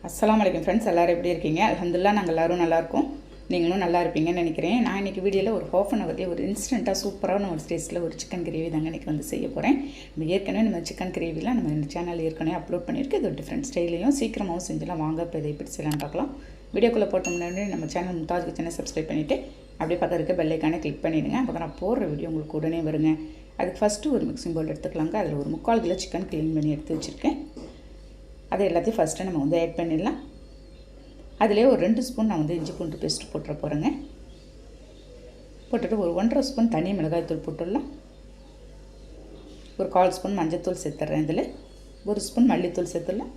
அஸ்ஸலாமு அலைக்கும் ஃப்ரெண்ட்ஸ், எல்லோரும் எப்படி இருக்கீங்க? அல்ஹம்துலில்லாஹ் நாங்கள் எல்லோரும் நல்லாயிருக்கோம். நீங்களும் நல்லா இருப்பீங்கன்னு நினைக்கிறேன். நான் இன்றைக்கி வீடியோவில் ஒரு ஹாஃப் அன் ஹவர்லேயே ஒரு இன்ஸ்டண்ட்டாக சூப்பரான ஒரு டேஸ்ட்டில் ஒரு சிக்கன் கிரேவி தாங்க இன்றைக்கி வந்து செய்ய போகிறேன். நம்ம சிக்கன் கிரேவிலாம் நம்ம இந்த சேனல் ஏற்கனவே அப்லோட் பண்ணியிருக்கு. இது ஒரு டிஃப்ரெண்ட் ஸ்டைலையும் சீக்கிரமாகவும் செஞ்சலாம். வாங்க இப்போ இதை எப்படி செய்யலான்னு பார்க்கலாம். வீடியோக்குள்ளே போட்ட முன்னாடி நம்ம சேனல் மும்தாஜ் கிச்சனை சப்ஸ்கிரைப் பண்ணிவிட்டு அப்படியே பக்கம் இருக்க பெல் ஐக்கானை கிளிக் பண்ணிவிடுங்க. அப்போ நான் போடுற வீடியோ உங்களுக்கு உடனே வருங்க. அதுக்கு ஃபஸ்ட்டு ஒரு மிக்சிங் பவுல் எடுத்துக்கலாங்க. அதில் ஒரு 3/4 கிலோ சிக்கன் க்ளீன் பண்ணி எடுத்து வச்சுருக்கேன். அதை எல்லாத்தையும் ஃபஸ்ட்டு நம்ம வந்து ஆட் பண்ணிடலாம். அதிலே ஒரு 2 ஸ்பூன் நான் வந்து இஞ்சி பூண்டு பேஸ்ட்டு போட்டுற போகிறேங்க. போட்டுட்டு ஒரு 1.5 ஸ்பூன் தனி மிளகாய்த்தூள் போட்டுடலாம். ஒரு 1/4 ஸ்பூன் மஞ்சள்தூள் சேர்த்துட்றேன். இதில் 1 ஸ்பூன் மல்லித்தூள் சேர்த்துடலாம்.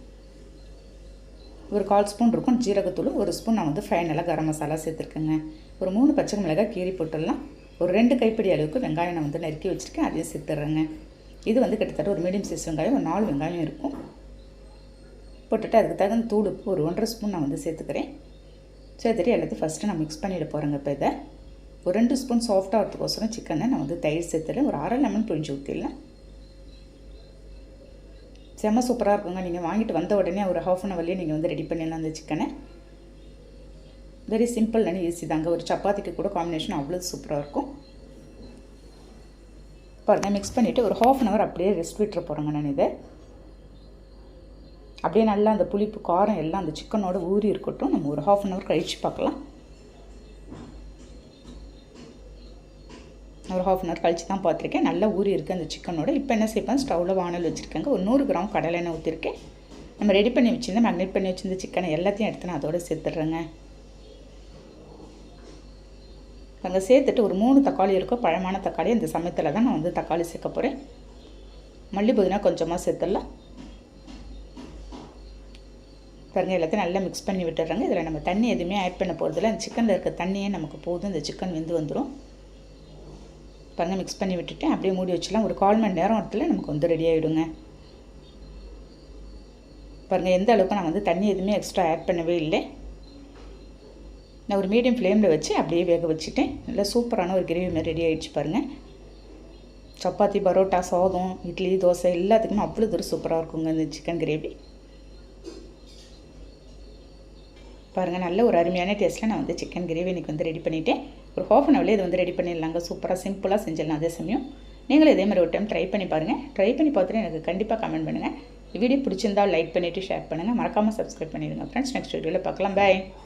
ஒரு 1/4 ஸ்பூன் இருக்கும் ஜீரகத்தூள். 1 ஸ்பூன் நான் வந்து ஃபைனலாக கரம் மசாலா சேர்த்துருக்கேங்க. ஒரு 3 பச்சை மிளகாய் கீரி போட்டுடலாம். ஒரு 2 கைப்பிடி அளவுக்கு வெங்காயம் நான் வந்து நறுக்கி வச்சுருக்கேன். அதையும் சேர்த்துட்றேங்க. இது வந்து கிட்டத்தட்ட ஒரு மீடியம் சைஸ் வெங்காயம், ஒரு 4 வெங்காயம் இருக்கும். போட்டுட்டு அதுக்கு தகுந்த தூள் உப்பு ஒரு 1.5 ஸ்பூன் நான் வந்து சேர்த்துக்கிறேன். சேர்த்துட்டு எல்லாத்தையும் ஃபஸ்ட்டு நான் மிக்ஸ் பண்ணிவிட போகிறேங்க. இப்போ இதை ஒரு 2 ஸ்பூன் சாஃப்டாக வரதுக்கோசரம் சிக்கனை நான் வந்து தயிர் சேர்த்துறேன். ஒரு 1/2 லெமன் புழிஞ்சு ஊற்றிடலாம். செம்ம சூப்பராக இருக்குங்க. நீங்கள் வாங்கிட்டு வந்த உடனே ஒரு ஹாஃப் அன் ஹவர்லேயே நீங்கள் வந்து ரெடி பண்ணிடலாம் அந்த சிக்கனை. வெரி சிம்பிள் அண்ட் ஈஸி தாங்க. ஒரு சப்பாத்திக்கு கூட காம்பினேஷன் அவ்வளோ சூப்பராக இருக்கும். பாருங்கள், மிக்ஸ் பண்ணிவிட்டு ஒரு ஹாஃப் அன் ஹவர் அப்படியே ரெஸ்ட் விட்டுற போகிறேங்க. நான் இதை அப்படியே நல்லா அந்த புளிப்பு காரம் எல்லாம் அந்த சிக்கனோட ஊறி இருக்கட்டும். நம்ம ஒரு ஹாஃப் அன் ஹவர் கழித்து பார்க்கலாம். ஒரு ஹாஃப் அன் ஹவர் கழித்து தான் பார்த்துருக்கேன். நல்லா ஊறி இருக்குது அந்த சிக்கனோட. இப்போ என்ன செய்ப்பேன், ஸ்டவ்வில் வானல் வச்சுருக்கேங்க. ஒரு 100 கிராம் கடலை எண்ணெய் ஊற்றிருக்கேன். நம்ம ரெடி பண்ணி வச்சுருந்த மேக்னேட் பண்ணி வச்சுருந்த சிக்கனை எல்லாத்தையும் எடுத்து நான் அதோடு சேர்த்துட்றேங்க. அங்கே சேர்த்துட்டு ஒரு 3 தக்காளி இருக்கும், பழமான தக்காளி. அந்த சமயத்தில் தான் நான் வந்து தக்காளி சேர்க்க போகிறேன். மல்லி புதினா கொஞ்சமாக சேர்த்துடலாம். பாருங்கள், எல்லாத்தையும் நல்லா மிக்ஸ் பண்ணி விட்டுறாங்க. இதில் நம்ம தண்ணி எதுவுமே ஆட் பண்ண போகிறதில்ல. அந்த சிக்கனில் இருக்க தண்ணியே நமக்கு போதும். இந்த சிக்கன் வெந்து வந்துடும். பாருங்கள், மிக்ஸ் பண்ணி விட்டுட்டு அப்படியே மூடி வச்சுலாம். ஒரு 1/4 மணி நேரம் இடத்துல நமக்கு வந்து ரெடி ஆகிடுங்க. பாருங்கள், எந்த அளவுக்கு நான் வந்து தண்ணி எதுவுமே எக்ஸ்ட்ரா ஆட் பண்ணவே இல்லை. நான் ஒரு மீடியம் ஃப்ளேமில் வச்சு அப்படியே வேக வச்சுட்டேன். நல்லா சூப்பரான ஒரு கிரேவி மாதிரி ரெடி ஆகிடுச்சு. பாருங்கள், சப்பாத்தி, பரோட்டா, சாதம், இட்லி, தோசை எல்லாத்துக்குமே அவ்வளோ தூரம் சூப்பராக இருக்குங்க இந்த சிக்கன் கிரேவி. பாருங்கள், நல்ல ஒரு அருமையான டேஸ்ட்டில் நான் வந்து சிக்கன் கிரேவி இன்றைக்கி வந்து ரெடி பண்ணிவிட்டேன். ஒரு ஹாஃப் அன் ஹவர்லேயே இது வந்து ரெடி பண்ணிடலாங்க. சூப்பராக சிம்பிளாக செஞ்சிடலாம். அதே சமயம் நீங்களும் இதே மாதிரி ஒரு டைம் ட்ரை பண்ணி பாருங்கள். ட்ரை பண்ணி பார்த்துட்டு எனக்கு கண்டிப்பாக கமெண்ட் பண்ணுங்கள். வீடியோ பிடிச்சிருந்தால் லைக் பண்ணிவிட்டு ஷேர் பண்ணுங்கள். மறக்காமல் சப்ஸ்கிரைப் பண்ணிடுங்க ஃப்ரெண்ட்ஸ். நெக்ஸ்ட் வீடியோவில் பார்க்கலாம். பாய்.